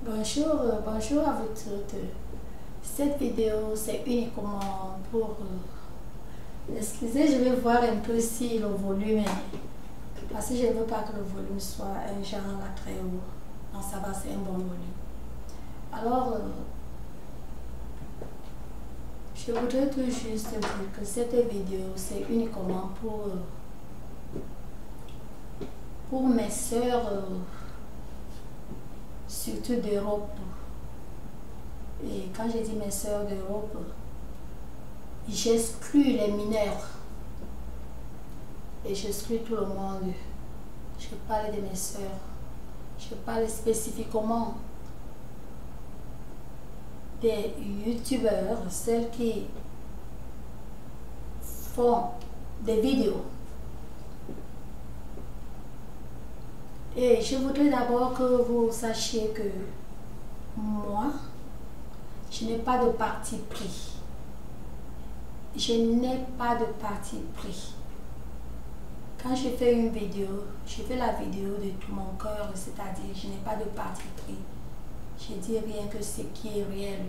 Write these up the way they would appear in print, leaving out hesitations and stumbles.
Bonjour à vous toutes. Cette vidéo, c'est uniquement pour... excusez, je vais voir un peu si le volume est... Parce que je ne veux pas que le volume soit un genre là très haut. Non, ça va, c'est un bon volume. Alors, je voudrais tout juste dire que cette vidéo, c'est uniquement pour mes sœurs, surtout d'Europe. Et quand je dis mes sœurs d'Europe, j'exclus les mineurs. Et j'exclus tout le monde. Je parle de mes sœurs. Je parle spécifiquement des youtubeurs, celles qui font des vidéos. Et je voudrais d'abord que vous sachiez que moi, je n'ai pas de parti pris. Je n'ai pas de parti pris. Quand je fais une vidéo, je fais la vidéo de tout mon cœur, c'est-à-dire je n'ai pas de parti pris. Je dis rien que ce qui est réel.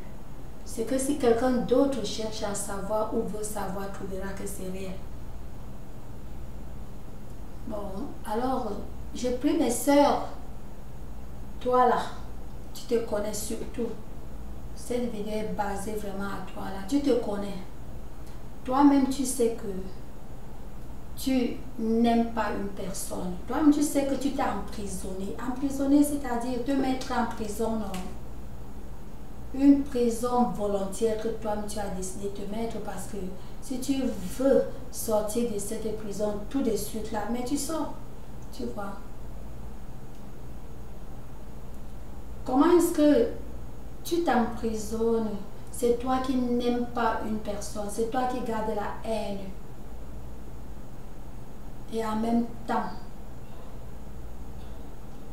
C'est que si quelqu'un d'autre cherche à savoir ou veut savoir, trouvera que c'est réel. Bon, alors, je prie mes sœurs, toi là, tu te connais surtout. Cette vidéo est basée vraiment à toi là, tu te connais. Toi-même, tu sais que tu n'aimes pas une personne. Toi-même, tu sais que tu t'es emprisonné. Emprisonné, c'est-à-dire te mettre en prison, non. Une prison volontaire que toi-même tu as décidé de te mettre parce que si tu veux sortir de cette prison tout de suite là, mais tu sors, tu vois. Comment est-ce que tu t'emprisonnes? C'est toi qui n'aimes pas une personne, c'est toi qui gardes la haine. Et en même temps,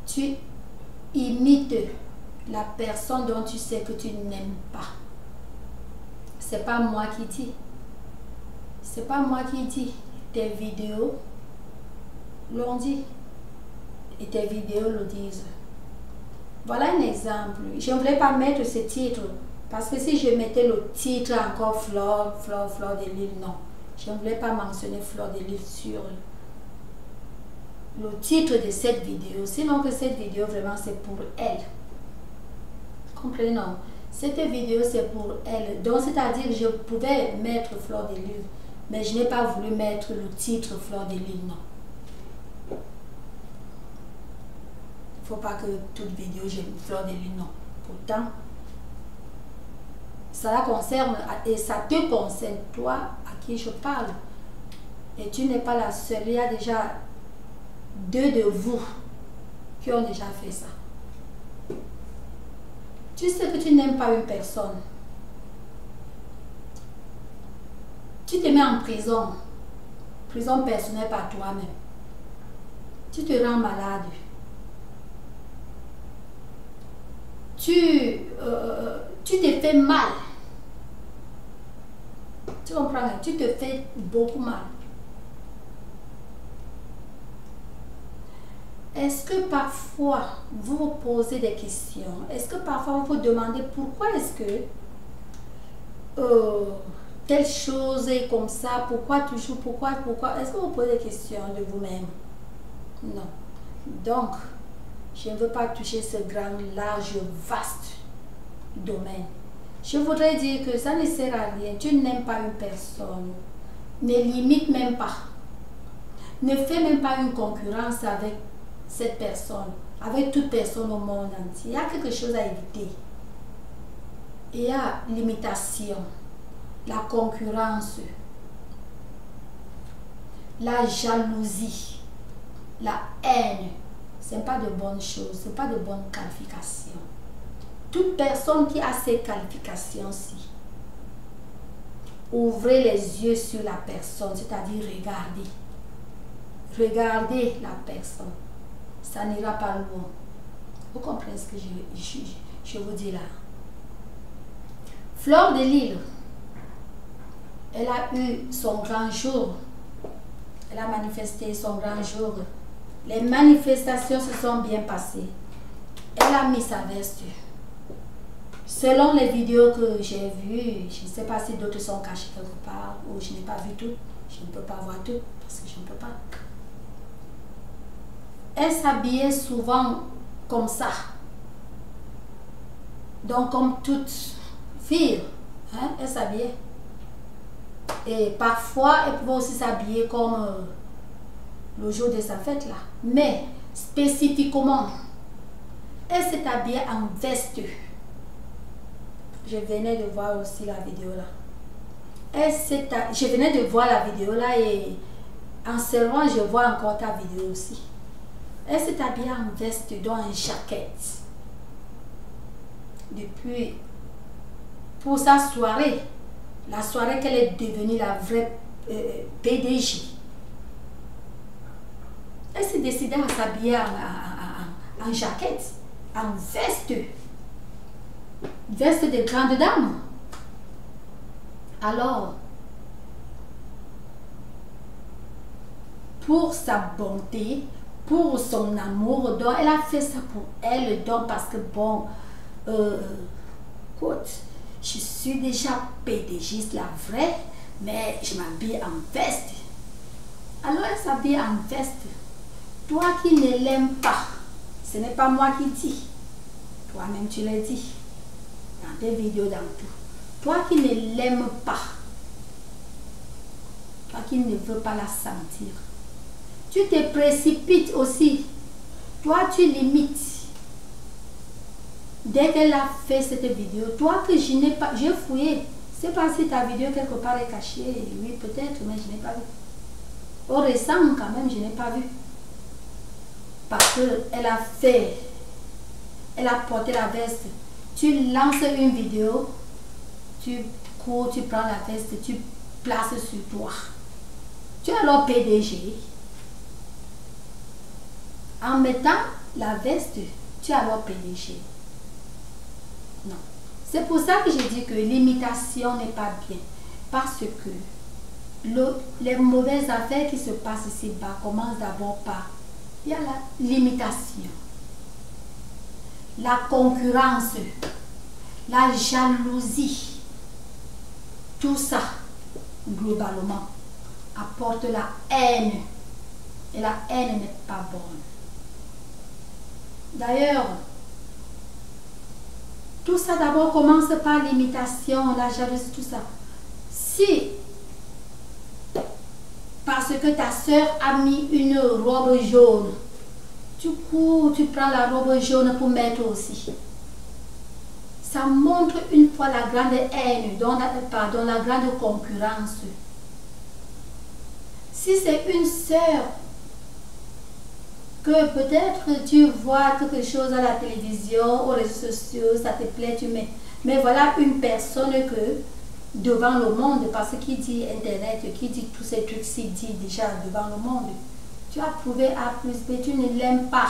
tu imites la personne dont tu sais que tu n'aimes pas. C'est pas moi qui dis. C'est pas moi qui dis. Tes vidéos l'ont dit. Et tes vidéos le disent. Voilà un exemple. Je ne voulais pas mettre ce titre. Parce que si je mettais le titre encore Flore de Lille, non. Je ne voulais pas mentionner Flore de Lille sur le titre de cette vidéo. Sinon que cette vidéo vraiment c'est pour elle. Comprenez, non? Cette vidéo c'est pour elle. Donc c'est-à-dire je pouvais mettre Flore de Lille. Mais je n'ai pas voulu mettre le titre Flore de Lille, non. Il ne faut pas que toute vidéo j'aime Flore de Lille, non. Pourtant, ça la concerne et ça te concerne, toi à qui je parle. Et tu n'es pas la seule. Il y a déjà 2 de vous qui ont déjà fait ça. Tu sais que tu n'aimes pas une personne. Tu te mets en prison. Prison personnelle par toi-même. Tu te rends malade. Tu te fais mal. Tu comprends? Tu te fais beaucoup mal. Est-ce que parfois vous vous posez des questions? Est-ce que parfois vous vous demandez pourquoi est-ce que telle chose est comme ça? Pourquoi toujours? Pourquoi? Est-ce que vous posez des questions de vous-même? Non. Donc, je ne veux pas toucher ce grand, large, vaste domaine. Je voudrais dire que ça ne sert à rien. Tu n'aimes pas une personne. Ne limite même pas. Ne fais même pas une concurrence avec cette personne, avec toute personne au monde entier. Il y a quelque chose à éviter. Il y a l'imitation, la concurrence, la jalousie, la haine. Ce n'est pas de bonnes choses, ce n'est pas de bonnes qualifications. Toute personne qui a ces qualifications-ci, ouvrez les yeux sur la personne, c'est-à-dire regardez. Regardez la personne. Ça n'ira pas loin. Vous comprenez ce que je vous dis là? Flore de Lille, elle a eu son grand jour. Elle a manifesté son grand jour. Les manifestations se sont bien passées. Elle a mis sa veste. Selon les vidéos que j'ai vues, je ne sais pas si d'autres sont cachées quelque part ou je n'ai pas vu tout. Je ne peux pas voir tout parce que je ne peux pas. Elle s'habillait souvent comme ça. Donc comme toute fille, hein, elle s'habillait. Et parfois, elle pouvait aussi s'habiller comme le jour de sa fête là. Mais spécifiquement, elle s'est habillée en veste. Je venais de voir aussi la vidéo là. Je venais de voir la vidéo là et en servant, je vois encore ta vidéo aussi. Elle s'est habillée en veste, dans une jaquette. Depuis, pour sa soirée, la soirée qu'elle est devenue la vraie PDG. Elle s'est décidée à s'habiller en jaquette, en veste. Veste de grande dame. Alors, pour sa bonté, pour son amour, donc elle a fait ça pour elle, donc parce que bon, écoute, je suis déjà PDG, la vraie, mais je m'habille en veste. Alors elle s'habille en veste. Toi qui ne l'aimes pas, ce n'est pas moi qui dis, toi-même tu l'as dit, dans tes vidéos, dans tout. Toi qui ne l'aimes pas, toi qui ne veux pas la sentir, tu te précipites aussi. Toi, tu limites. Dès qu'elle a fait cette vidéo, toi que je n'ai pas, j'ai fouillé. C'est pas si ta vidéo quelque part est cachée. Oui, peut-être, mais je n'ai pas vu. Au récent, quand même, je n'ai pas vu. Parce qu'elle a fait, elle a porté la veste. Tu lances une vidéo, tu cours, tu prends la veste, tu places sur toi. Tu es alors PDG. En mettant la veste, tu es alors PDG. Non. C'est pour ça que je dis que l'imitation n'est pas bien. Parce que les mauvaises affaires qui se passent ici-bas commencent d'abord par il y a l'imitation, la concurrence, la jalousie. Tout ça, globalement, apporte la haine. Et la haine n'est pas bonne. D'ailleurs, tout ça d'abord commence par l'imitation, la jalousie, tout ça. Si, parce que ta soeur a mis une robe jaune, tu cours, tu prends la robe jaune pour mettre aussi. Ça montre une fois la grande haine, pardon, la grande concurrence. Si c'est une soeur, que peut-être tu vois quelque chose à la télévision, aux réseaux sociaux, ça te plaît, tu mets. Mais voilà une personne que, devant le monde, parce que qui dit Internet, qui dit tous ces trucs-ci, dit déjà devant le monde, tu as prouvé A plus B, tu ne l'aimes pas.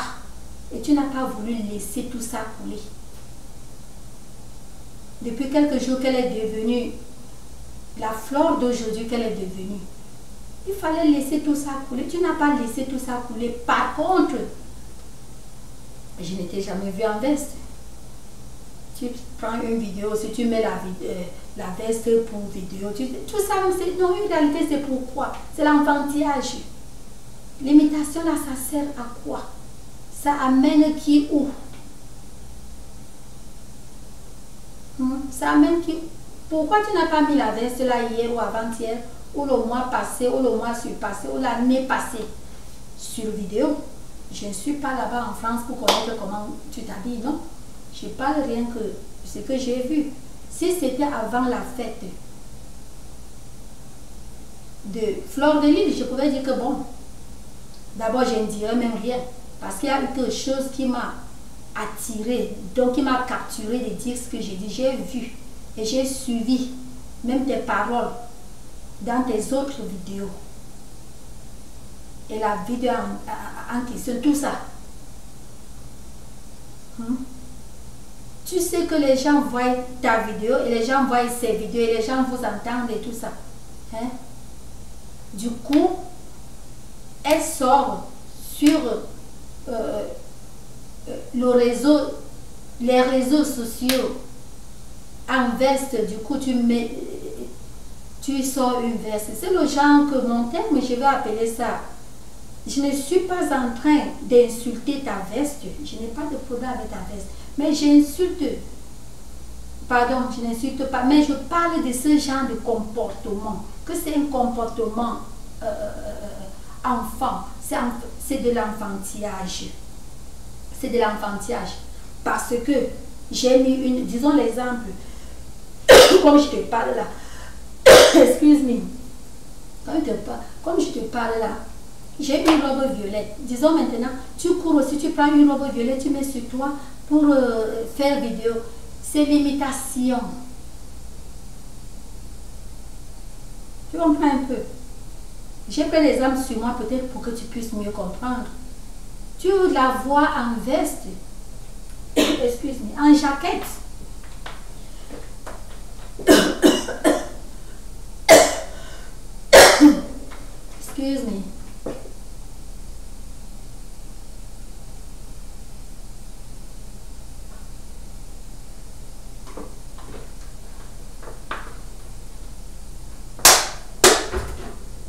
Et tu n'as pas voulu laisser tout ça couler. Depuis quelques jours qu'elle est devenue, la fleur d'aujourd'hui qu'elle est devenue, il fallait laisser tout ça couler. Tu n'as pas laissé tout ça couler. Par contre, je ne t'ai jamais vu en veste. Tu prends une vidéo, si tu mets la veste pour vidéo, tout ça, non, en réalité, c'est pourquoi? C'est l'enfantillage. L'imitation, là, ça sert à quoi? Ça amène qui où? Ça amène qui? Pourquoi tu n'as pas mis la veste là hier ou avant-hier, ou le mois passé, ou le mois surpassé, ou l'année passée sur vidéo? Je ne suis pas là-bas en France pour connaître comment tu t'habilles, non? Je parle rien que ce que j'ai vu. Si c'était avant la fête de Fleur de Lys, je pouvais dire que bon, d'abord je ne dirais même rien, parce qu'il y a eu quelque chose qui m'a attiré, donc qui m'a capturé de dire ce que j'ai dit. J'ai vu et j'ai suivi même tes paroles dans tes autres vidéos. Et la vidéo en question, tout ça. Tu sais que les gens voient ta vidéo et les gens voient ces vidéos et les gens vous entendent et tout ça. Hein? Du coup, elle sort sur les réseaux sociaux en veste, du coup, tu sors une veste. C'est le genre que mon terme, je vais appeler ça. Je ne suis pas en train d'insulter ta veste. Je n'ai pas de problème avec ta veste. Mais j'insulte. Pardon, je n'insulte pas. Mais je parle de ce genre de comportement. Que c'est un comportement enfant. C'est de l'enfantillage. C'est de l'enfantillage. Parce que j'ai mis une, disons l'exemple, comme je te parle là. Excuse-moi. Comme je te parle là, j'ai une robe violette. Disons maintenant, tu cours aussi, tu prends une robe violette, tu mets sur toi pour faire vidéo. C'est l'imitation. Tu comprends un peu? J'ai pris l'exemple sur moi peut-être pour que tu puisses mieux comprendre. Tu la vois en veste, excuse-moi, en jaquette. Excuse-moi.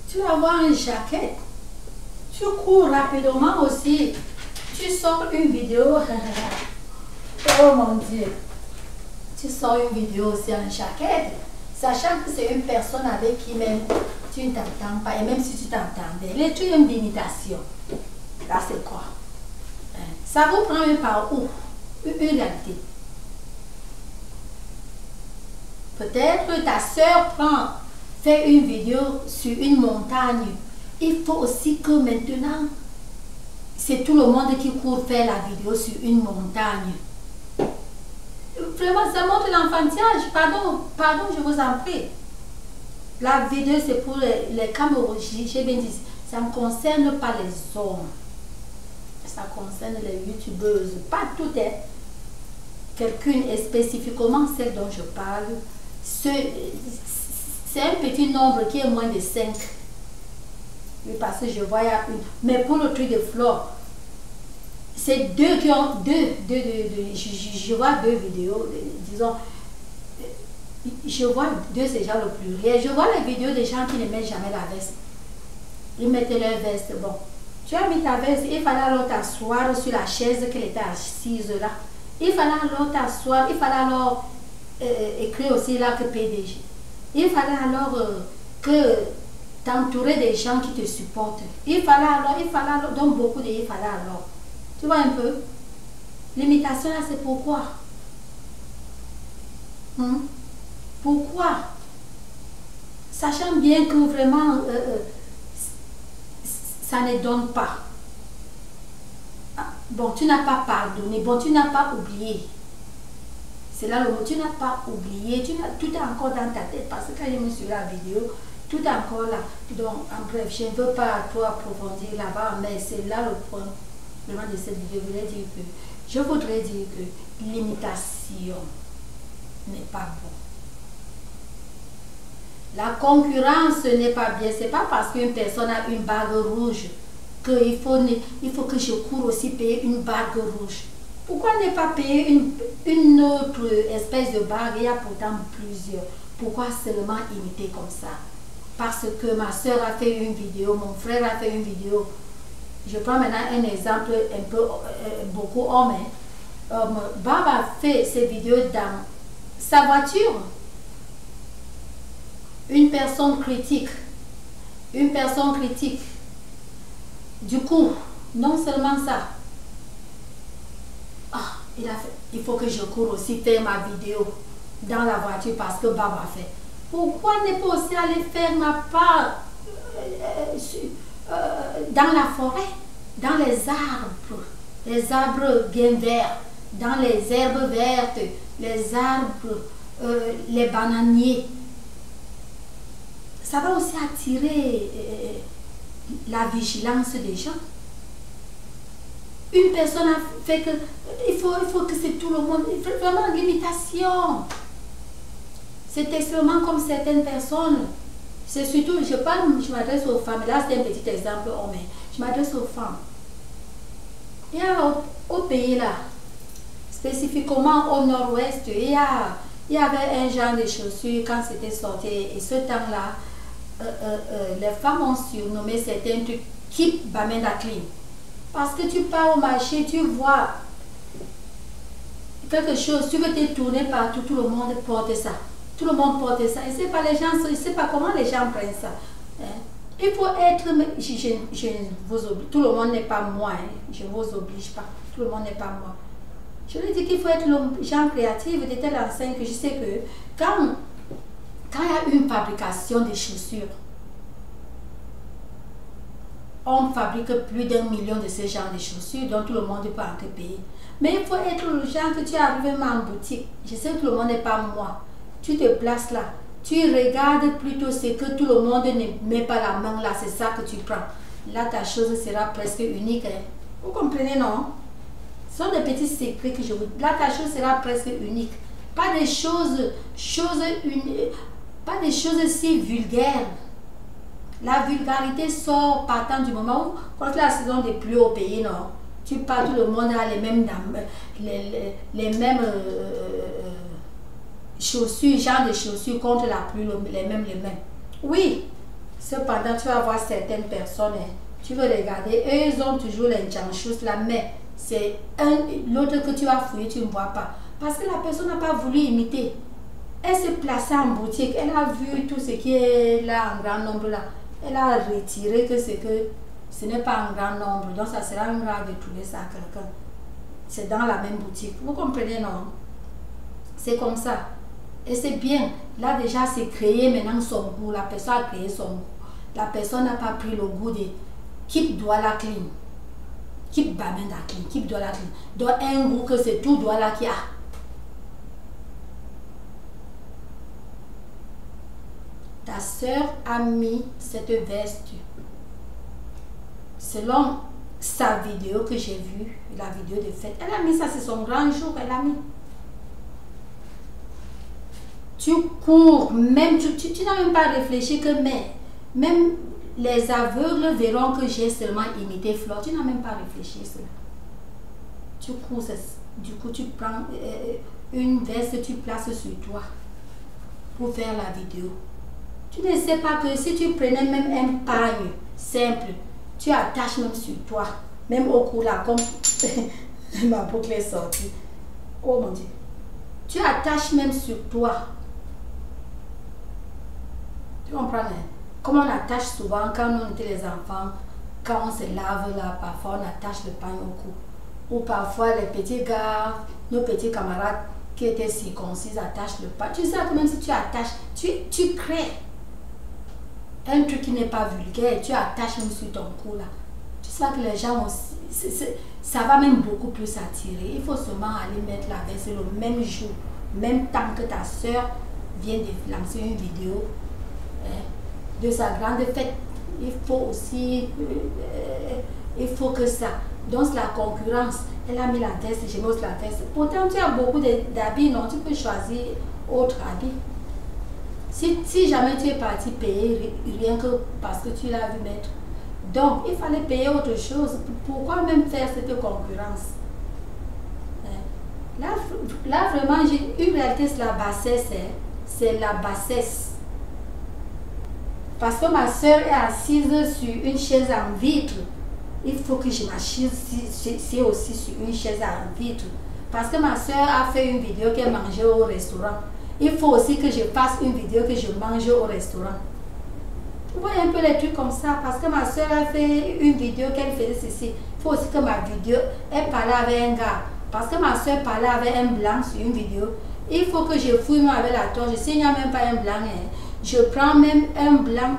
Tu la vois en jaquette. Tu cours rapidement aussi. Tu sors une vidéo. Oh mon Dieu. Tu sors une vidéo aussi en jaquette. Sachant que c'est une personne avec qui même tu ne t'entends pas. Et même si tu t'entendais, les trucs d'imitation. Là, c'est quoi? Ça vous prend par où? Une réalité. Peut-être ta soeur fait une vidéo sur une montagne. Il faut aussi que maintenant, c'est tout le monde qui court faire la vidéo sur une montagne. Vraiment, ça montre l'enfantillage. Pardon, je vous en prie. La vidéo, c'est pour les Camerounais. J'ai bien dit, ça ne concerne pas les hommes. Ça concerne les youtubeuses. Pas toutes, hein. Quelqu'une, et spécifiquement celle dont je parle. C'est un petit nombre qui est moins de 5. Oui, parce que je vois il y a une. Mais pour le truc de Flore, c'est deux qui ont je vois deux vidéos, disons, je vois deux, c'est genre le plus réel. Je vois les vidéos des gens qui ne mettent jamais la veste. Ils mettaient leur veste. Bon, tu as mis ta veste, il fallait alors t'asseoir sur la chaise qu'elle était assise là. Il fallait alors t'asseoir, il fallait alors écrire aussi là que PDG. Il fallait alors que t'entourer des gens qui te supportent. Il fallait alors, donc beaucoup de il fallait alors. Tu vois un peu? L'imitation là, c'est pourquoi? Pourquoi? Sachant bien que vraiment, ça ne donne pas. Bon, tu n'as pas pardonné, bon, tu n'as pas oublié. C'est là le mot, tu n'as pas oublié, tout est encore dans ta tête, parce que quand je me suis la vidéo, tout est encore là. Donc, en bref, je ne veux pas trop approfondir là-bas, mais c'est là le point vraiment de cette vidéo. Je voudrais dire que l'imitation n'est pas bon. La concurrence n'est pas bien. C'est pas parce qu'une personne a une bague rouge qu'il faut que je cours aussi payer une bague rouge. Pourquoi ne pas payer une autre espèce de bague? Il y a pourtant plusieurs. Pourquoi seulement imiter comme ça? Parce que ma soeur a fait une vidéo, mon frère a fait une vidéo. Je prends maintenant un exemple un peu, beaucoup homme. Bob a fait ses vidéos dans sa voiture. Une personne critique. Une personne critique. Du coup, non seulement ça. Il faut que je cours aussi faire ma vidéo dans la voiture parce que Bob a fait. Pourquoi ne pas aussi aller faire ma part dans la forêt, dans les arbres bien verts, dans les herbes vertes, les arbres, les bananiers. Ça va aussi attirer la vigilance des gens. Une personne a fait que il faut que c'est tout le monde. Il faut vraiment l'imitation. C'est extrêmement comme certaines personnes. C'est surtout, je m'adresse aux femmes. Là, c'est un petit exemple, mais je m'adresse aux femmes. Il y a au pays là, spécifiquement au nord-ouest, il y a Il y avait un genre de chaussures quand c'était sorti. Et ce temps-là, les femmes ont surnommé certains trucs Keep Bamenda Clean. Parce que tu pars au marché, tu vois quelque chose, tu veux te tourner partout, tout le monde porte ça. Tout le monde porte ça. Et c'est pas les gens, je ne sais pas comment les gens prennent ça. Hein? Il faut être, je vous oblige, tout le monde n'est pas moi, hein? Je ne vous oblige pas, tout le monde n'est pas moi. Je lui dis qu'il faut être le genre créatif de telle enseigne que je sais que quand il y a une fabrication de chaussures, on fabrique plus d'1 million de ce genre de chaussures, dont tout le monde peut entrer payer. Mais il faut être le genre que tu arrives même en boutique. Je sais que tout le monde n'est pas moi. Tu te places là. Tu regardes plutôt ce que tout le monde ne met pas la main là. C'est ça que tu prends. Là, ta chose sera presque unique. Hein. Vous comprenez, non? Ce sont des petits secrets que je vous dis. Là, ta chose sera presque unique. Pas des choses pas des choses si vulgaires. La vulgarité sort partant du moment où, quand la saison des pluies au pays, non, tu pars, tout le monde a les mêmes chaussures, genre de chaussures contre la pluie, les mêmes. Oui, cependant, tu vas voir certaines personnes, hein, tu veux regarder, eux, ils ont toujours les choses là, mais c'est l'autre que tu vas fouiller, tu ne vois pas. Parce que la personne n'a pas voulu imiter. Elle s'est placée en boutique, elle a vu tout ce qui est là en grand nombre là. Elle a retiré que ce n'est pas un grand nombre, donc ça sera grave de trouver ça à quelqu'un. C'est dans la même boutique. Vous comprenez, non? C'est comme ça. Et c'est bien. Là, déjà, c'est créer maintenant son goût. La personne a créé son goût. La personne n'a pas pris le goût de Keep Douala Clean. Keep Bamenda Clean. Keep Douala Clean. Donc, un goût que c'est tout Douala qui a. Ta soeur a mis cette veste selon sa vidéo que j'ai vue, la vidéo de fête. Elle a mis ça, c'est son grand jour, elle a mis. Tu cours, même, tu n'as même pas réfléchi que même les aveugles verront que j'ai seulement imité Flore. Tu n'as même pas réfléchi cela. Tu cours, du coup tu prends une veste, tu places sur toi pour faire la vidéo. Tu ne sais pas que si tu prenais même un pagne simple, tu attaches même sur toi, même au cou là, comme ma boucle est sortie. Oh mon Dieu. Tu attaches même sur toi. Tu comprends, hein? Comme on attache souvent quand on était les enfants, quand on se lave là, parfois on attache le pagne au cou. Ou parfois les petits gars, nos petits camarades qui étaient circoncis attachent le pagne. Tu sais que même si tu attaches, tu crées un truc qui n'est pas vulgaire, tu attaches même sur ton cou là. Tu sais que les gens aussi, ça va même beaucoup plus attirer. Il faut seulement aller mettre la veste le même jour, même temps que ta soeur vient de lancer une vidéo de sa grande fête. Il faut aussi, il faut que ça. Donc la concurrence, elle a mis la veste, je mets la veste. Pourtant tu as beaucoup d'habits, non, tu peux choisir autre habit. Si jamais tu es parti payer rien que parce que tu l'as vu mettre. Donc, il fallait payer autre chose. Pourquoi même faire cette concurrence? Là vraiment, une réalité, c'est la bassesse. C'est la bassesse. Parce que ma soeur est assise sur une chaise en vitre. Il faut que je m'assise aussi sur une chaise en vitre. Parce que ma soeur a fait une vidéo qu'elle mangeait au restaurant. Il faut aussi que je fasse une vidéo que je mange au restaurant. Vous voyez un peu les trucs comme ça. Parce que ma soeur a fait une vidéo qu'elle faisait ceci. Il faut aussi que ma vidéo, elle parlait avec un gars. Parce que ma soeur parlait avec un blanc sur une vidéo. Il faut que je fouille moi avec la torche. S'il n'y a même pas un blanc, je prends même un blanc,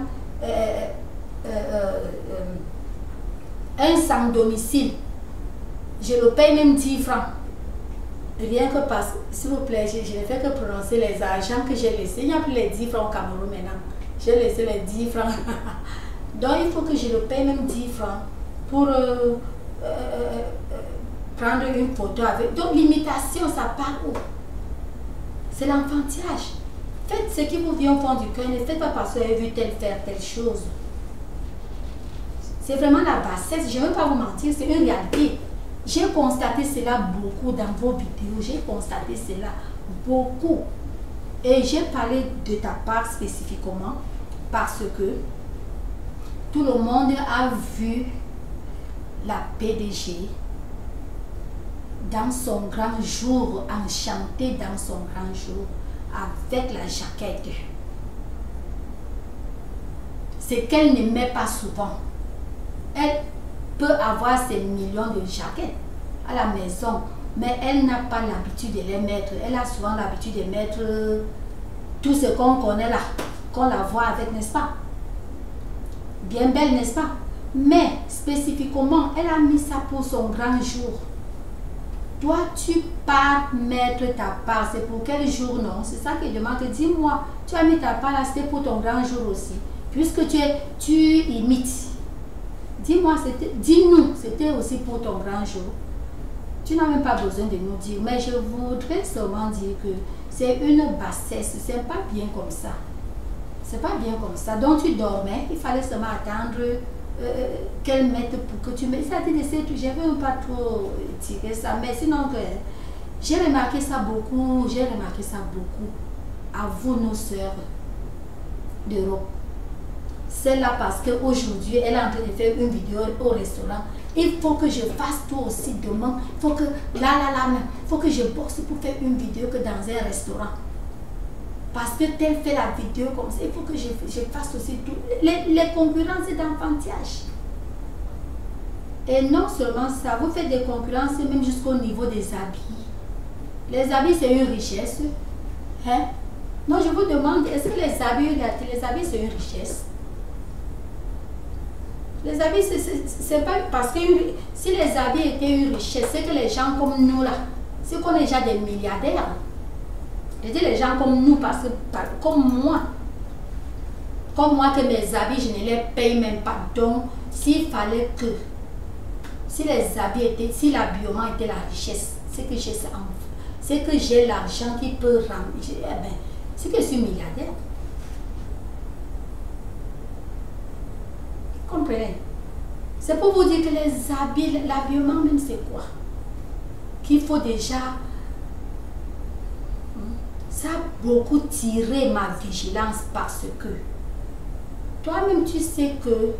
un sans domicile. Je le paye même 10 francs. Rien que parce que, s'il vous plaît, je ne fais que prononcer les argents que j'ai laissés. Il n'y a plus les 10 francs au Cameroun maintenant. J'ai laissé les 10 francs. Donc il faut que je le paye même 10 francs pour prendre une photo avec. Donc l'imitation, ça part où? C'est l'enfantillage. Faites ce qui vous vient au fond du cœur. Ne faites pas parce que vous avez vu tel faire telle chose. C'est vraiment la bassesse. Je ne vais pas vous mentir, c'est une réalité. J'ai constaté cela beaucoup dans vos vidéos. J'ai constaté cela beaucoup. Et j'ai parlé de ta part spécifiquement parce que tout le monde a vu la PDG dans son grand jour, enchantée dans son grand jour, avec la jaquette. C'est qu'elle ne met pas souvent. Elle peut avoir ses millions de jaquettes à la maison, mais elle n'a pas l'habitude de les mettre. Elle a souvent l'habitude de mettre tout ce qu'on connaît là, qu'on la voit avec, n'est-ce pas? Bien belle, n'est-ce pas? Mais spécifiquement, elle a mis ça pour son grand jour. Toi, tu pars mettre ta part. C'est pour quel jour, non? C'est ça qu'il demande. Dis-moi, tu as mis ta part là, c'était pour ton grand jour aussi. Puisque tu imites. Dis-moi, dis-nous, c'était aussi pour ton grand jour. Tu n'as même pas besoin de nous dire. Mais je voudrais seulement dire que c'est une bassesse. C'est pas bien comme ça. C'est pas bien comme ça. Donc tu dormais, il fallait seulement attendre qu'elle mette pour que tu mettes. Ça dit de ces trucs, je ne veux pas trop tirer ça. Mais sinon, j'ai remarqué ça beaucoup. J'ai remarqué ça beaucoup. À vous, nos sœurs d'Europe. Celle-là, parce qu'aujourd'hui, elle est en train de faire une vidéo au restaurant. Il faut que je fasse toi aussi demain. Il faut que, il faut que je bosse pour faire une vidéo que dans un restaurant. Parce que tel fait la vidéo comme ça, il faut que je fasse aussi tout. Les concurrences, c'est d'enfantillage. Et non seulement ça, vous faites des concurrences même jusqu'au niveau des habits. Les habits, c'est une richesse. Hein? Non, je vous demande, est-ce que les habits, c'est une richesse? Les habits, c'est pas parce que si les habits étaient une richesse, c'est que les gens comme nous là, c'est qu'on est déjà des milliardaires. Je dis les gens comme nous, parce que comme moi que mes habits, je ne les paye même pas. Donc, s'il fallait que, si les habits étaient, si l'habillement était la richesse, c'est que j'ai ça, c'est que j'ai l'argent qui peut remplir, eh ben, c'est que je suis milliardaire. Comprenez? C'est pour vous dire que les habits, l'habillement même c'est quoi? Qu'il faut déjà, ça a beaucoup tiré ma vigilance parce que toi-même tu sais que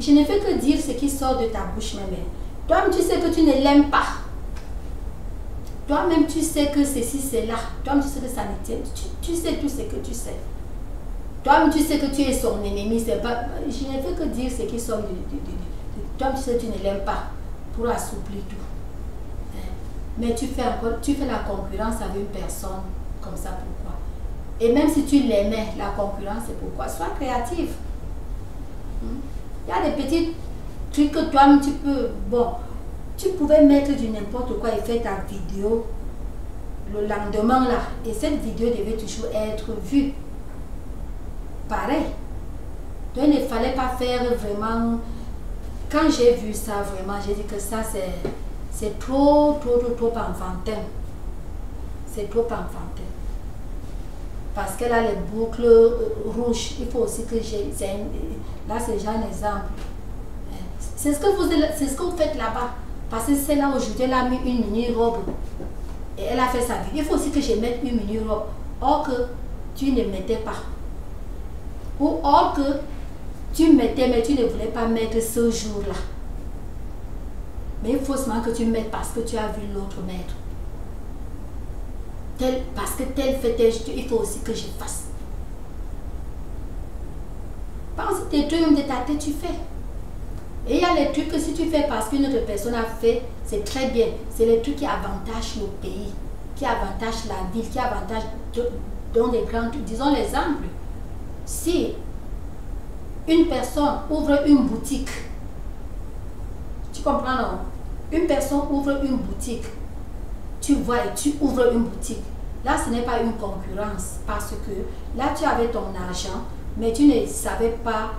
je ne fais que dire ce qui sort de ta bouche même. Toi-même tu sais que tu ne l'aimes pas. Toi-même tu sais que ceci, c'est là. Toi-même tu sais que ça ne tient. Tu sais tout ce que tu sais. Toi-même, tu sais que tu es son ennemi. C'est pas, je ne fais que dire ce qui sort de toi, tu sais que tu ne l'aimes pas pour assouplir tout. Mais tu fais la concurrence avec une personne comme ça, pourquoi? Et même si tu l'aimais, la concurrence, c'est pourquoi? Sois créatif. Il y a des petits trucs que toi-même, tu peux... Bon, tu pouvais mettre du n'importe quoi et faire ta vidéo le lendemain là. Et cette vidéo devait toujours être vue. Pareil. Donc il ne fallait pas faire vraiment... Quand j'ai vu ça, vraiment, j'ai dit que ça, c'est trop enfantin. C'est trop enfantin. Parce qu'elle a les boucles rouges. Il faut aussi que j'ai... Là, c'est déjà un exemple. C'est ce que vous faites là-bas. Parce que c'est là aujourd'hui, elle a mis une mini-robe. Et elle a fait sa vie. Il faut aussi que je mette une mini-robe. Or que tu ne mettais pas. Ou or que tu mettais, mais tu ne voulais pas mettre ce jour-là. Mais il faut seulement que tu mettes parce que tu as vu l'autre mettre. Parce que tel fait tel, il faut aussi que je fasse. Pense tes trucs de ta tête, tu fais. Et il y a les trucs que si tu fais parce qu'une autre personne a fait, c'est très bien. C'est les trucs qui avantagent le pays, qui avantagent la ville, qui avantagent dans des grands trucs. Disons l'exemple. Si une personne ouvre une boutique, tu comprends non? Une personne ouvre une boutique, tu vois et tu ouvres une boutique. Là, ce n'est pas une concurrence parce que là, tu avais ton argent, mais tu ne savais pas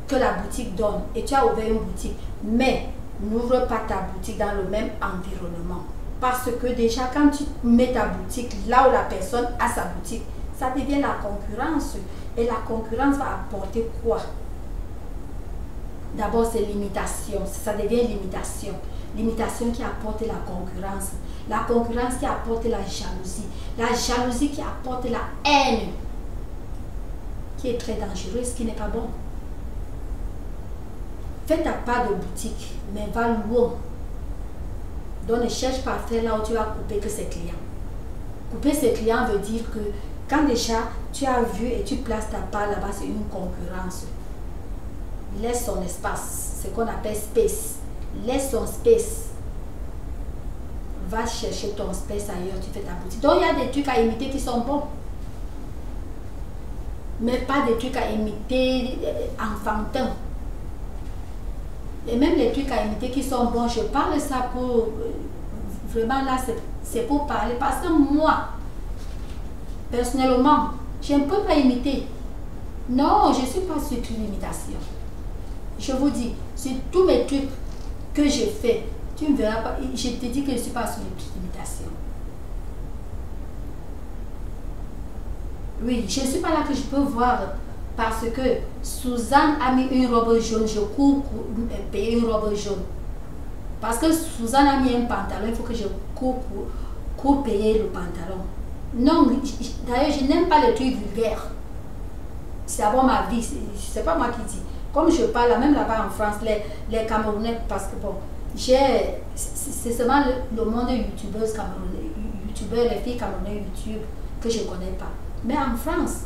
que la boutique donne et tu as ouvert une boutique. Mais n'ouvre pas ta boutique dans le même environnement. Parce que déjà, quand tu mets ta boutique là où la personne a sa boutique, ça devient la concurrence. Et la concurrence va apporter quoi? D'abord, c'est l'imitation. Ça devient l'imitation. L'imitation qui apporte la concurrence. La concurrence qui apporte la jalousie. La jalousie qui apporte la haine. Qui est très dangereuse, qui n'est pas bon. Fais ta part de boutique, mais va loin. Donc ne cherche pas à faire là où tu vas couper que ses clients. Couper ses clients veut dire que quand déjà tu as vu et tu places ta part là-bas, c'est une concurrence. Laisse son espace, ce qu'on appelle space. Laisse son space. Va chercher ton space ailleurs, tu fais ta boutique. Donc il y a des trucs à imiter qui sont bons. Mais pas des trucs à imiter enfantins. Et même les trucs à imiter qui sont bons, je parle ça pour... Vraiment là, c'est pour parler. Parce que moi, personnellement, je ne peux pas imiter. Non, je ne suis pas sur l'imitation. Je vous dis, sur tous mes trucs que j'ai fait, tu ne verras pas. Je te dis que je ne suis pas sur l'imitation. Oui, je ne suis pas là que je peux voir. Parce que Suzanne a mis une robe jaune, je cours payer une robe jaune. Parce que Suzanne a mis un pantalon, il faut que je cours payer le pantalon. Non, d'ailleurs, je n'aime pas les trucs vulgaires. C'est d'abord ma vie, c'est pas moi qui dis. Comme je parle, même là-bas en France, les Camerounais, parce que bon, c'est seulement le monde youtubeuse camerounais, les filles camerounais YouTube que je ne connais pas. Mais en France,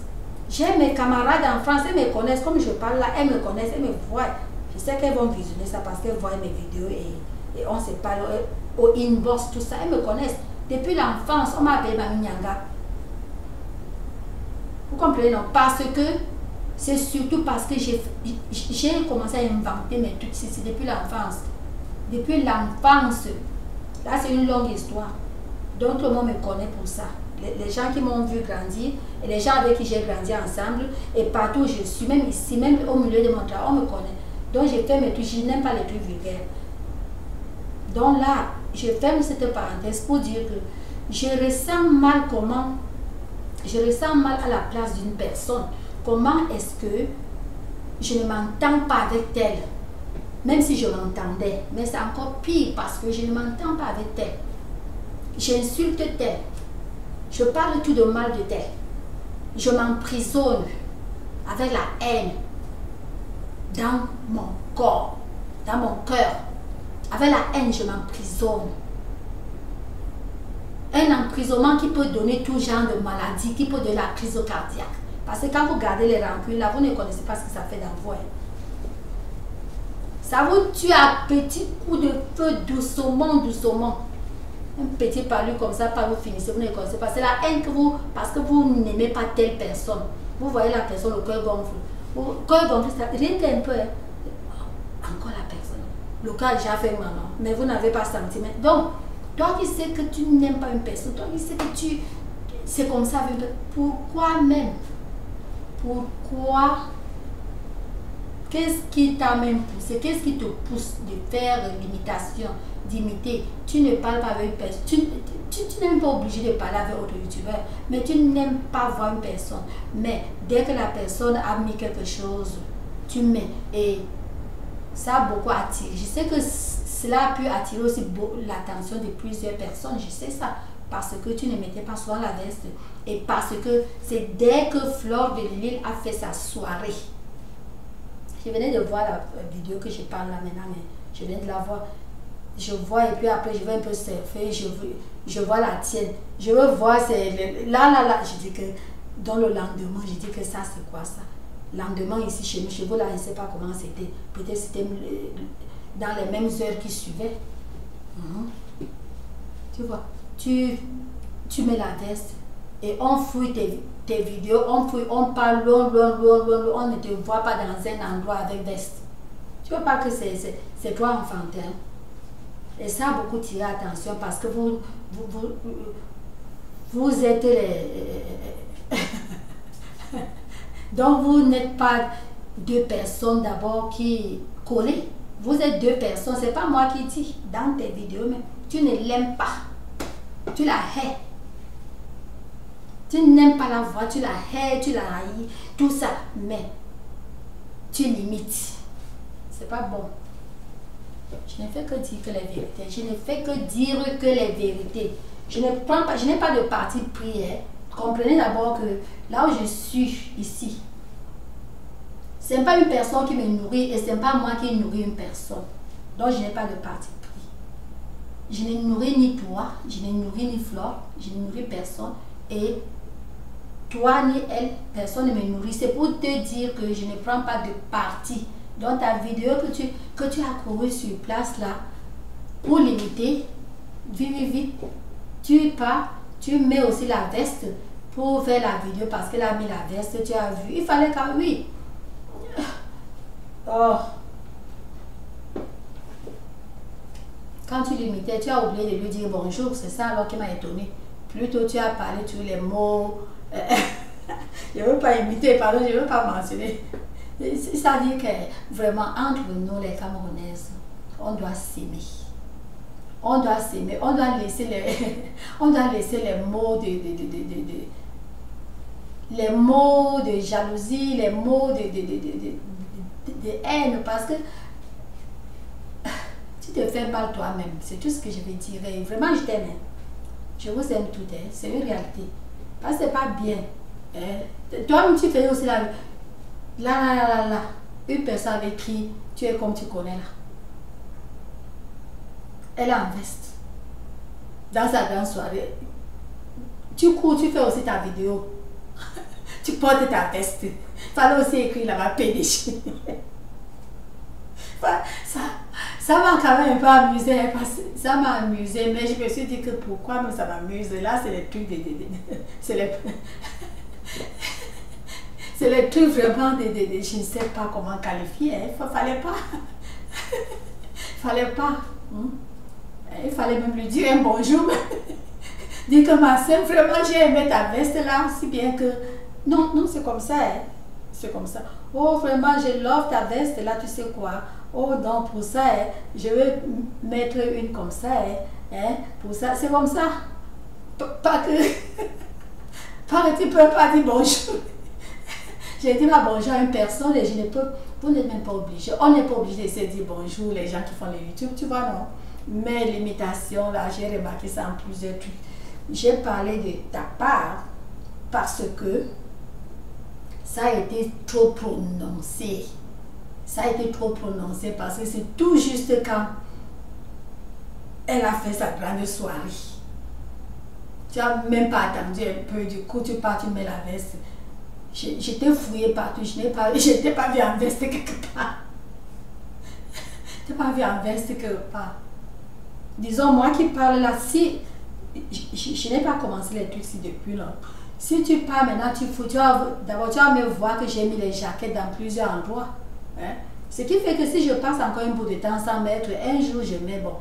j'ai mes camarades en France, elles me connaissent, comme je parle là, elles me connaissent, elles me voient. Je sais qu'elles vont visionner ça parce qu'elles voient mes vidéos et on se parle au inbox, tout ça, elles me connaissent. Depuis l'enfance, on m'a appelé Mamie Nyanga. Vous comprenez, non? Parce que, c'est surtout parce que j'ai commencé à inventer mes trucs, c'est depuis l'enfance. Depuis l'enfance. Là, c'est une longue histoire. Donc, le monde me connaît pour ça. Les gens qui m'ont vu grandir et les gens avec qui j'ai grandi ensemble et partout où je suis, même ici, même au milieu de mon travail, on me connaît. Donc j'ai fait mes trucs, je n'aime pas les trucs vulgaires. Donc là, je ferme cette parenthèse pour dire que je ressens mal comment, je ressens mal à la place d'une personne. Comment est-ce que je ne m'entends pas avec elle, même si je m'entendais, mais c'est encore pire parce que je ne m'entends pas avec elle. J'insulte elle. Je parle tout de mal de tel. Je m'emprisonne avec la haine dans mon corps, dans mon cœur. Avec la haine, je m'emprisonne. Un emprisonnement qui peut donner tout genre de maladie, qui peut donner la crise cardiaque. Parce que quand vous gardez les rancunes, là, vous ne connaissez pas ce que ça fait dans vous. Ça vous tue à petits coups de feu, doucement, doucement. Un petit palu comme ça, pas vous finissez, vous ne connaissez pas. C'est la haine que vous, parce que vous n'aimez pas telle personne. Vous voyez la personne, le cœur gonfle. Le cœur gonfle, ça rien qu'un peu. Encore la personne. Le cœur a déjà fait mal, mais vous n'avez pas senti. Donc, toi qui sais que tu n'aimes pas une personne, toi qui sais que c'est comme ça, pourquoi même? Pourquoi? Qu'est-ce qui t'a même poussé? Qu'est-ce qui te pousse de faire l'imitation, d'imiter? Tu ne parles pas avec une personne. Tu n'es même pas obligé de parler avec autre youtubeur, mais tu n'aimes pas voir une personne. Mais dès que la personne a mis quelque chose, tu mets. Et ça a beaucoup attiré. Je sais que cela a pu attirer aussi l'attention de plusieurs personnes. Je sais ça. Parce que tu ne mettais pas souvent la veste. Et parce que c'est dès que Fleur de Lille a fait sa soirée. Je venais de voir la vidéo que je parle là maintenant, mais je viens de la voir. Je vois et puis après je vais un peu surfer, je vois la tienne. Je veux voir, c'est là. Je dis que dans le lendemain, je dis que ça c'est quoi ça? Lendemain ici chez vous là, je ne sais pas comment c'était. Peut-être c'était dans les mêmes heures qui suivaient. Tu vois, tu mets la veste et on fouille tes vidéos, on parle loin, on ne te voit pas dans un endroit avec veste. Tu ne vois pas que c'est toi enfantin. Et ça a beaucoup tiré attention parce que vous êtes les... Donc vous n'êtes pas deux personnes d'abord qui collent. Vous êtes deux personnes, c'est pas moi qui dis dans tes vidéos, mais tu ne l'aimes pas. Tu la hais. Tu n'aimes pas la voix, tu la hais, tu la haïs, tout ça. Mais tu limites. C'est pas bon. Je ne fais que dire que les vérités. Je ne fais que dire que les vérités. Je n'ai pas de parti pris. Hein. Comprenez d'abord que là où je suis ici, ce n'est pas une personne qui me nourrit et ce n'est pas moi qui nourris une personne. Donc je n'ai pas de parti pris. Je ne nourris ni toi, je ne nourris ni Flore, je ne nourris personne. Et toi ni elle, personne ne me nourrit. C'est pour te dire que je ne prends pas de parti. Dans ta vidéo que tu as couru sur place là, pour limiter, vite, tu pars, tu mets aussi la veste pour faire la vidéo parce qu'elle a mis la veste, tu as vu. Il fallait qu'à oui. Oh. Quand tu limitais, tu as oublié de lui dire bonjour, c'est ça alors qui m'a étonné. Plutôt tu as parlé tous les mots. Je ne veux pas imiter, pardon, je ne veux pas mentionner. C'est-à-dire que vraiment, entre nous les Camerounaises, on doit s'aimer. On doit s'aimer, on doit laisser les mots les mots de jalousie, les mots de haine, parce que tu te fais mal toi-même, c'est tout ce que je vais dire. Et vraiment, je t'aime. Je vous aime toutes, c'est une réalité. Parce que c'est pas bien. Toi-même, tu fais aussi là, une personne avec qui tu es comme tu connais là. Elle est en veste. Dans sa grande soirée. Tu cours, tu fais aussi ta vidéo. Tu portes ta veste. Fallait aussi écrire là-bas PDG. Ça m'a quand même un peu amusé. Ça m'a amusé, mais je me suis dit que pourquoi ça m'amuse. Là, c'est les trucs c'est les trucs vraiment je ne sais pas comment qualifier. Fallait pas. Fallait pas. Il fallait même lui dire un bonjour. Dire que ma soeur, vraiment, j'ai aimé ta veste là, si bien que... Non, c'est comme ça. C'est comme ça. Oh, vraiment, je love ta veste là, tu sais quoi. Oh, donc pour ça, je vais mettre une comme ça. Pour ça, c'est comme ça. Pas que... tu ne peux pas dire bonjour. J'ai dit ma bonjour à une personne et je ne peux... Vous n'êtes même pas obligé. On n'est pas obligé de se dire bonjour, les gens qui font les YouTube, tu vois, non? Mais l'imitation, là, j'ai remarqué ça en plusieurs trucs. J'ai parlé de ta part parce que ça a été trop prononcé. Ça a été trop prononcé parce que c'est tout juste quand elle a fait sa grande soirée. Tu n'as même pas attendu un peu, du coup tu pars, tu mets la veste. J'étais fouillée partout, je n'ai pas vu en veste quelque part. Je n'ai pas vu en veste quelque part. Disons, moi qui parle là, si je n'ai pas commencé les trucs depuis là. Si tu pars maintenant, d'abord tu vas me voir que j'ai mis les jaquettes dans plusieurs endroits. Hein? Ce qui fait que si je passe encore un bout de temps sans mettre, un jour je mets bon.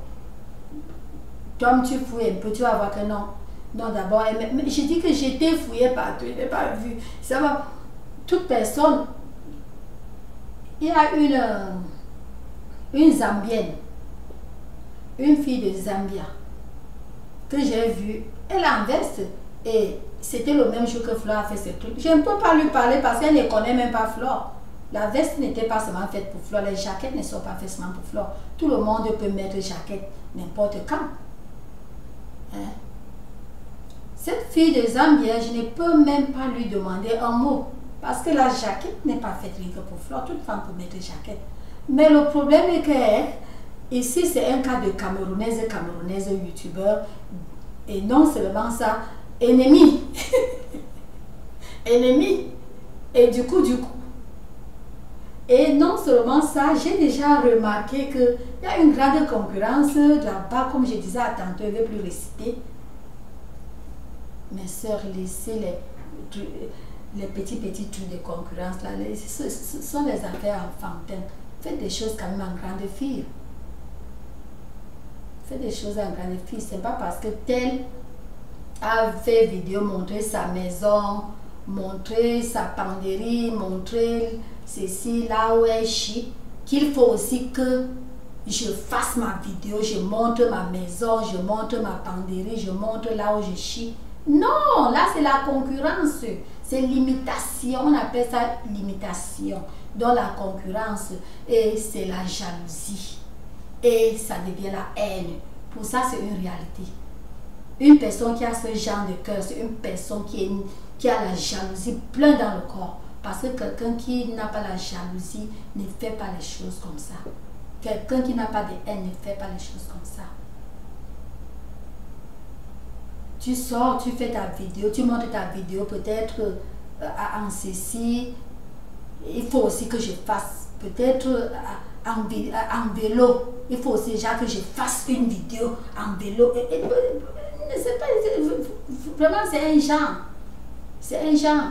Comme tu fouilles un peu, tu vas voir que non. Non, d'abord, je dis que j'étais fouillée partout, je n'ai pas vu. Ça va. Toute personne, il y a une Zambienne, une fille de Zambia, que j'ai vue, elle est en veste et c'était le même jour que Flore a fait ce truc. Je ne peux pas lui parler parce qu'elle ne connaît même pas Flore. La veste n'était pas seulement faite pour Flore, les jaquettes ne sont pas faites seulement pour Flore. Tout le monde peut mettre jaquette n'importe quand. Hein? Cette fille de Zambia, je ne peux même pas lui demander un mot parce que la jaquette n'est pas faite rien que pour Flore. Toute femme peut mettre jaquette. Mais le problème est que ici, c'est un cas de Camerounaise, youtubeur. Et non seulement ça, ennemi. Ennemi. Et du coup. Et non seulement ça, j'ai déjà remarqué qu'il y a une grande concurrence là-bas, comme je disais à tantôt, je ne vais plus réciter. Mes soeurs, laissez les petits trucs de concurrence là. Ce sont des affaires enfantines. Faites des choses quand même en grande fille. Faites des choses en grande fille. Ce n'est pas parce que telle a fait vidéo, montrer sa maison, montrer sa penderie, montrer ceci, là où elle chie, qu'il faut aussi que je fasse ma vidéo, je montre ma maison, je montre ma penderie, je montre là où je chie. Non, là c'est la concurrence, c'est l'imitation, on appelle ça l'imitation. dans la concurrence, et c'est la jalousie. Et ça devient la haine. Pour ça, c'est une réalité. Une personne qui a ce genre de cœur, c'est une personne qui a la jalousie plein dans le corps. Parce que quelqu'un qui n'a pas la jalousie ne fait pas les choses comme ça. Quelqu'un qui n'a pas de haine ne fait pas les choses comme ça. Tu sors, tu fais ta vidéo, tu montres ta vidéo peut-être en ceci. Il faut aussi que je fasse peut-être en vélo. Il faut aussi déjà que je fasse une vidéo en vélo. C'est pas, vraiment, c'est un genre. C'est un genre.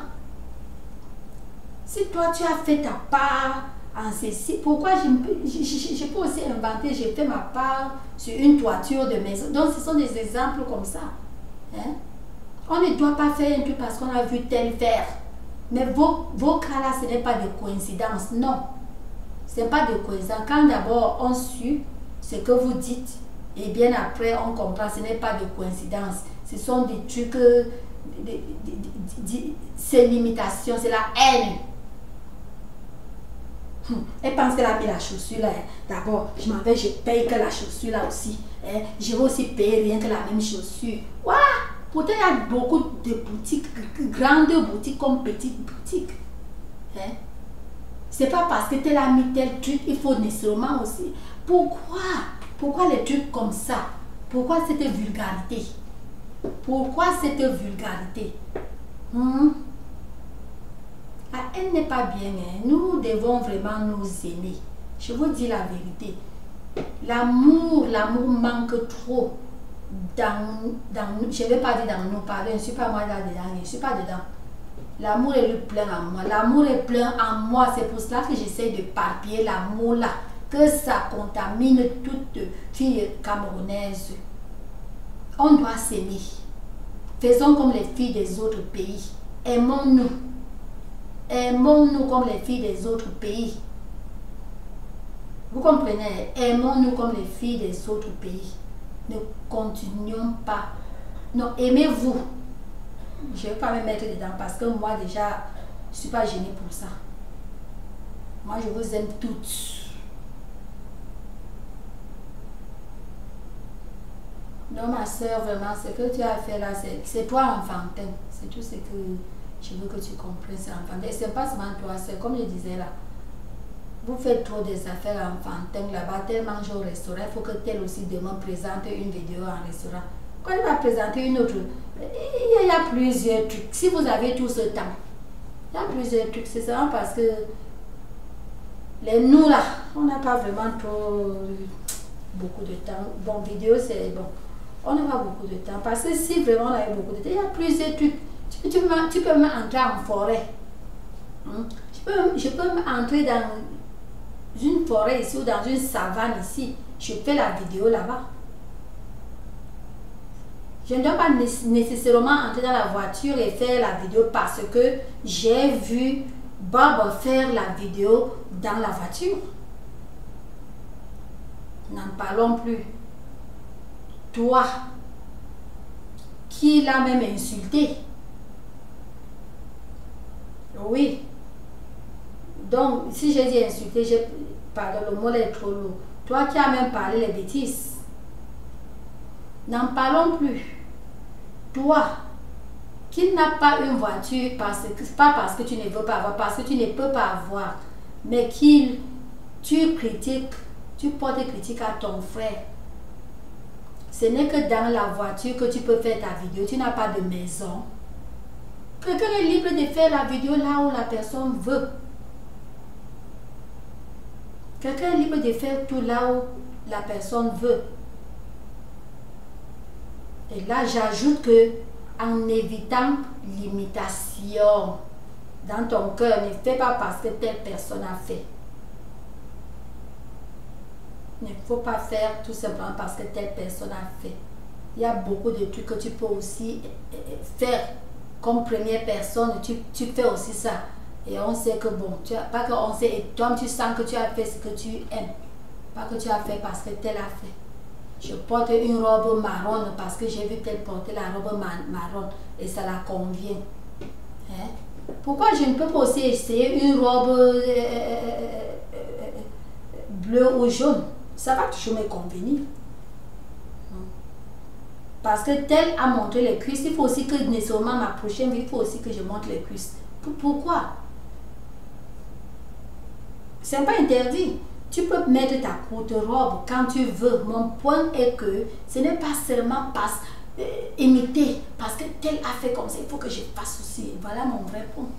Si toi, tu as fait ta part en ceci, pourquoi je peux aussi inventer, j'ai fait ma part sur une toiture de maison. Donc, ce sont des exemples comme ça. Hein? On ne doit pas faire un truc parce qu'on a vu tel faire. Mais vos cas-là, ce n'est pas de coïncidence. Non. Ce n'est pas de coïncidence. Quand d'abord on suit ce que vous dites, et bien après on comprend, ce n'est pas de coïncidence. Ce sont des trucs, c'est l'imitation, c'est la haine. Elle pense qu'elle a mis la chaussure là. D'abord, je m'en vais, je paye que la chaussure là aussi. Je vais aussi payer rien que la même chaussure. Waouh! Pourtant, il y a beaucoup de boutiques, grandes boutiques comme petites boutiques. Hein? C'est pas parce que tu as mis tel truc, il faut nécessairement aussi. Pourquoi les trucs comme ça? Pourquoi cette vulgarité? Pourquoi cette vulgarité? La haine n'est pas bien. Hein? Nous devons vraiment nous aimer. Je vous dis la vérité. L'amour manque trop dans je ne vais pas dire dans nous, pardon, je ne suis pas moi là-dedans, je ne suis pas dedans. L'amour est plein en moi. L'amour est plein en moi. C'est pour cela que j'essaie de parpiller l'amour là. Que ça contamine toute fille camerounaise. On doit s'aimer. Faisons comme les filles des autres pays. Aimons-nous. Aimons-nous comme les filles des autres pays. Vous comprenez? Aimons-nous comme les filles des autres pays. Ne continuons pas. Non, aimez-vous. Je ne vais pas me mettre dedans parce que moi déjà, je ne suis pas gênée pour ça. Moi, je vous aime toutes. Non, ma soeur, vraiment, ce que tu as fait là, c'est toi enfantin. C'est tout ce que je veux que tu comprennes, c'est enfantin. Et ce n'est pas seulement toi, c'est comme je disais là. Vous faites trop des affaires enfantines là-bas, tel mange au restaurant, il faut que tel aussi demain présente une vidéo en restaurant. Quand il va présenter une autre, il y a plusieurs trucs. Si vous avez tout ce temps, il y a plusieurs trucs. C'est seulement parce que nous là, on n'a pas vraiment trop beaucoup de temps. Bon, vidéo c'est bon. On n'a pas beaucoup de temps. Parce que si vraiment on avait beaucoup de temps, il y a plusieurs trucs. Tu peux même entrer en forêt. Je peux entrer dans une forêt ici ou dans une savane ici. Je fais la vidéo là-bas. Je ne dois pas nécessairement entrer dans la voiture et faire la vidéo parce que j'ai vu Bob faire la vidéo dans la voiture. N'en parlons plus. Toi, qui l'a même insulté. Oui. Donc, si j'ai dit insulté, pardon, le mot est trop lourd. Toi qui as même parlé les bêtises. N'en parlons plus. Toi, qui n'as pas une voiture, pas parce que tu ne veux pas avoir, parce que tu ne peux pas avoir, mais tu critiques, tu portes critique à ton frère. Ce n'est que dans la voiture que tu peux faire ta vidéo. Tu n'as pas de maison. Quelqu'un est libre de faire la vidéo là où la personne veut. Quelqu'un est libre de faire tout là où la personne veut. Et là, j'ajoute que en évitant l'imitation dans ton cœur, ne fais pas parce que telle personne a fait. Il ne faut pas faire tout simplement parce que telle personne a fait. Il y a beaucoup de trucs que tu peux aussi faire comme première personne. Tu fais aussi ça. Et on sait que bon, pas qu'on sait, et toi tu sens que tu as fait ce que tu aimes. Pas que tu as fait parce que tel a fait. Je porte une robe marron parce que j'ai vu tel porter la robe marron et ça la convient. Hein? Pourquoi je ne peux pas aussi essayer une robe bleue ou jaune? Ça va toujours me convenir. Parce que tel a montré les cuisses, il faut aussi que nécessairement ma prochaine vie, il faut aussi que je montre les cuisses. Pourquoi? C'est pas interdit. Tu peux mettre ta courte robe quand tu veux. Mon point est que ce n'est pas seulement imiter. Parce que tel a fait comme ça, il faut que je fasse aussi. Voilà mon vrai point.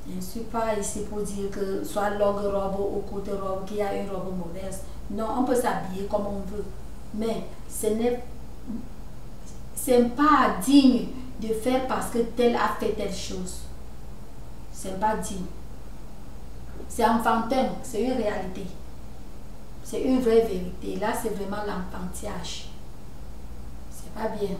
Je ne suis pas ici pour dire que soit longue robe ou courte robe, qu'il y a une robe mauvaise. Non, on peut s'habiller comme on veut. Mais ce n'est pas digne de faire parce que tel a fait telle chose. C'est pas digne. C'est enfantin, c'est une réalité. C'est une vraie vérité. Là, c'est vraiment l'enfantillage. C'est pas bien.